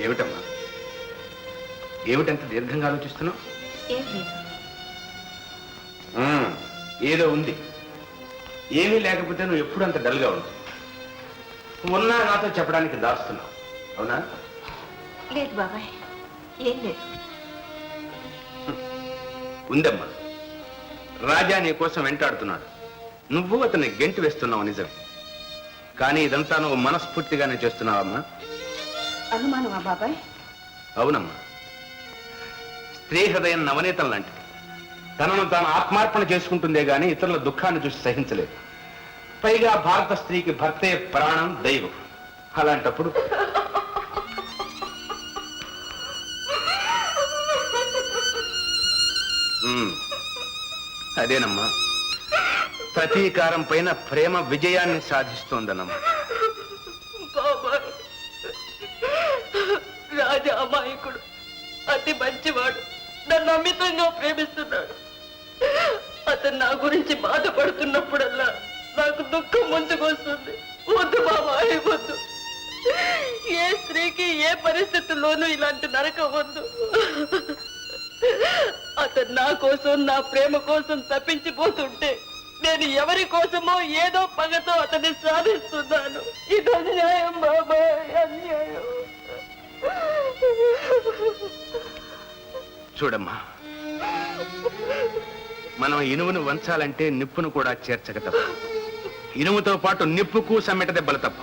ఏమిటమ్మా, ఏమిటంత దీర్ఘంగా ఆలోచిస్తున్నావు? ఏదో ఉంది. ఏమీ లేకపోతే నువ్వు ఎప్పుడు అంత డల్గా ఉండవు. ఉన్నా నాతో చెప్పడానికి దాస్తున్నావు, అవునా? లేదు బాబాయ్, ఏం లేదు. ఉందమ్మా, రాజా నీ కోసం వెంటాడుతున్నాడు. నువ్వు అతన్ని గెంటి వేస్తున్నావు నిజమే, కానీ ఇదంతా నువ్వు మనస్ఫూర్తిగానే చేస్తున్నావమ్మా. అనుమానమా బాబాయ్? అవునమ్మా, స్త్రీ హృదయం నవనీతం లాంటిది. తనను తాను ఆత్మార్పణ చేసుకుంటుందే గాని ఇతరుల దుఃఖాన్ని చూసి సహించలేదు. పైగా భారత స్త్రీకి భర్తే ప్రాణం, దైవం. అలాంటప్పుడు అదేనమ్మా, ప్రతీకారం పైన ప్రేమ విజయాన్ని సాధిస్తోందన్నమ్మా. రాజా అమాయకుడు, అతి మంచివాడు, నన్ను అమితంగా ప్రేమిస్తున్నాడు. అతను నా గురించి బాధపడుతున్నప్పుడల్లా నాకు దుఃఖం ముంచుకొస్తుంది. వద్దు బాబాయ్, వద్దు. ఏ స్త్రీకి ఏ పరిస్థితుల్లోనూ ఇలాంటి నరకం వద్దు. అతను నా కోసం, నా ప్రేమ కోసం తప్పించిపోతుంటే నేను ఎవరి కోసమో ఏదో పగతో అతన్ని సాధిస్తున్నాను. ఇది అన్యాయం బాబాయ్, అన్యాయం. చూడమ్మా, మనం ఇనుమును వంచాలంటే నిప్పును కూడా చేర్చక తప్ప. ఇనుముతో పాటు నిప్పుకు సమ్మెట దెబ్బలు తప్ప.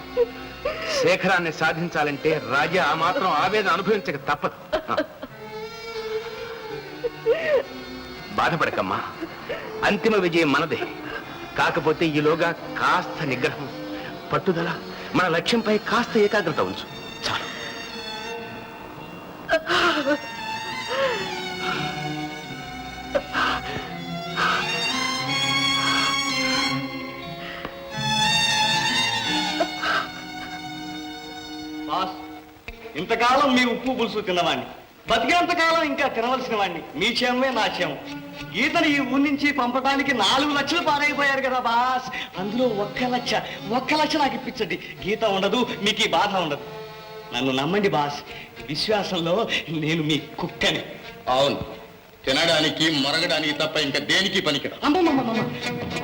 శేఖరాన్ని సాధించాలంటే రాజా ఆ మాత్రం ఆవేదన అనుభవించక తప్పదు. బాధపడకమ్మా, అంతిమ విజయం మనదే. కాకపోతే ఈలోగా కాస్త నిగ్రహం, పట్టుదల, మన లక్ష్యంపై కాస్త ఏకాగ్రత ఉంచు, చాలు. ఇంతకాలం మీ ఉప్పు పులుసు తిన్నవాణ్ణి, బతికేంతకాలం ఇంకా తినవలసిన వాణ్ణి. మీ క్షేమమే నా క్షేమం. గీతను ఈ ఊరి నుంచి పంపడానికి 4 లక్షలు పారైపోయారు కదా బాస్. అందులో 1 లక్ష నాకు ఇప్పించండి. గీత ఉండదు, మీకు ఈ బాధ ఉండదు. నన్ను నమ్మండి బాస్, విశ్వాసంలో నేను మీ కుక్కని. అవును, తినడానికి మొరగడానికి తప్ప ఇంకా దేనికి పనికి.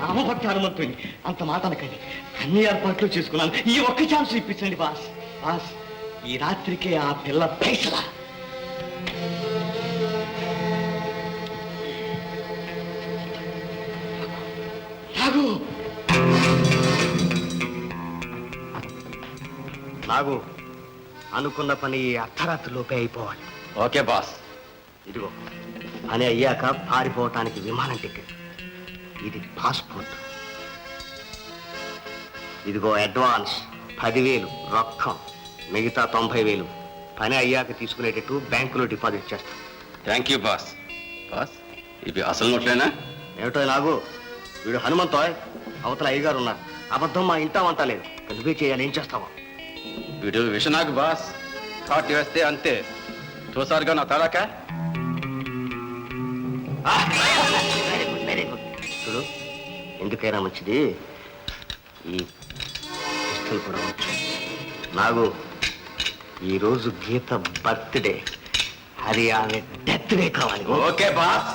రామభక్త హనుమంతుని అంత మాట అనకండి. అన్ని ఏర్పాట్లు చేసుకున్నాను. ఈ 1 ఛాన్స్ ఇప్పించండి బాస్. బాస్, ఈ రాత్రికే ఆ పిల్ల పైసలా. నాగు, అనుకున్న పని అర్ధరాత్రిలోపే అయిపోవాలి. Okay boss. ఇదిగో పని అయ్యాక పారిపోవటానికి విమానం టికెట్, ఇది పాస్పోర్ట్, ఇదిగో అడ్వాన్స్ 10,000 రొక్కం, మిగతా 90,000 పని అయ్యాక తీసుకునేటట్టు బ్యాంకులో డిపాజిట్ చేస్తాను. Thank you boss. బాస్, ఇవి అసలు నోట్లేనా? ఏమిటో నాగు, వీడు హనుమంతో, అవతల అయ్యగారు ఉన్నారు. అబద్ధం మా ఇంటా వంట లేదు. నువ్వే చేయాలి, ఏం చేస్తావా? వీడు విషనాగు బాస్. కాటి వేస్తే అంతే. చూసారుగా నా తడాక. Very good. చూడు, ఎందుకైనా మంచిది ఈ పిస్టల్ కూడా వచ్చు. నాగు, ఈరోజు గీత బర్త్డే, అది ఆమె డెత్ డే కావాలి. Okay boss.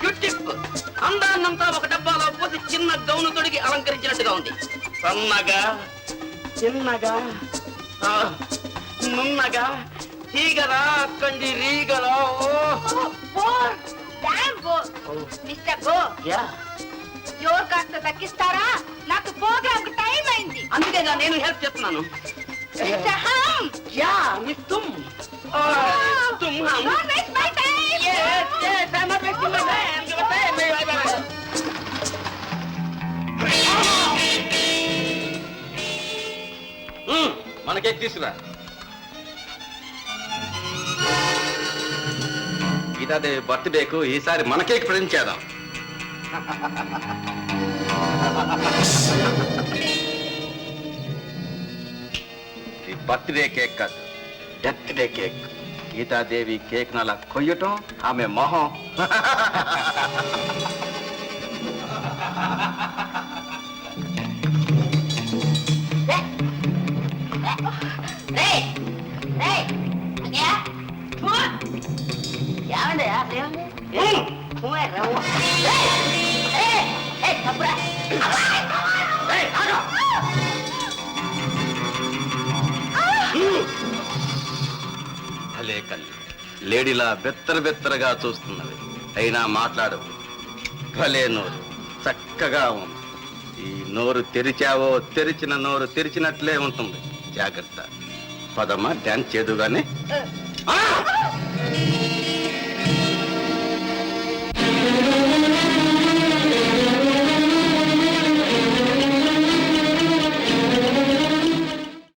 బ్యూటిఫుల్. అందాన్నంతా ఒక డబ్బాలో పోసి చిన్న గౌను తొడిగి అలంకరించినట్టుగా ఉంది. సన్నగా, చిన్నగా, నున్నగా, తీగలా, కండి రీగలా. జోర్ కాస్త తగ్గిస్తారా? నాకు ప్రోగ్రామ్ టైం అయింది. అందుకేగా నేను హెల్ప్ చేస్తున్నాను. Yeah miss Tum. Tum hum. Yes, yes, I'm not wasting my time. Your time, మన కేక్ తీసుకురా. గీతాదేవి బర్త్డేకు ఈసారి మన కేక్ ప్రజెంట్ చేద్దాం. ఈ బర్త్డే కేక్ కాదు, death day cake. Geetha Devi cake నలా కొయ్యటం, ఆమె మొహం. భలే కళ్ళు లేడీలా బెత్తరగా చూస్తున్నవి అయినా మాట్లాడవు. భలే నోరు చక్కగా ఉంది. ఈ నోరు తెరిచావో తెరిచిన నోరు తెరిచినట్లే ఉంటుంది. జాగ్రత్త. పదమ్మా డాన్స్ చేదుగానే.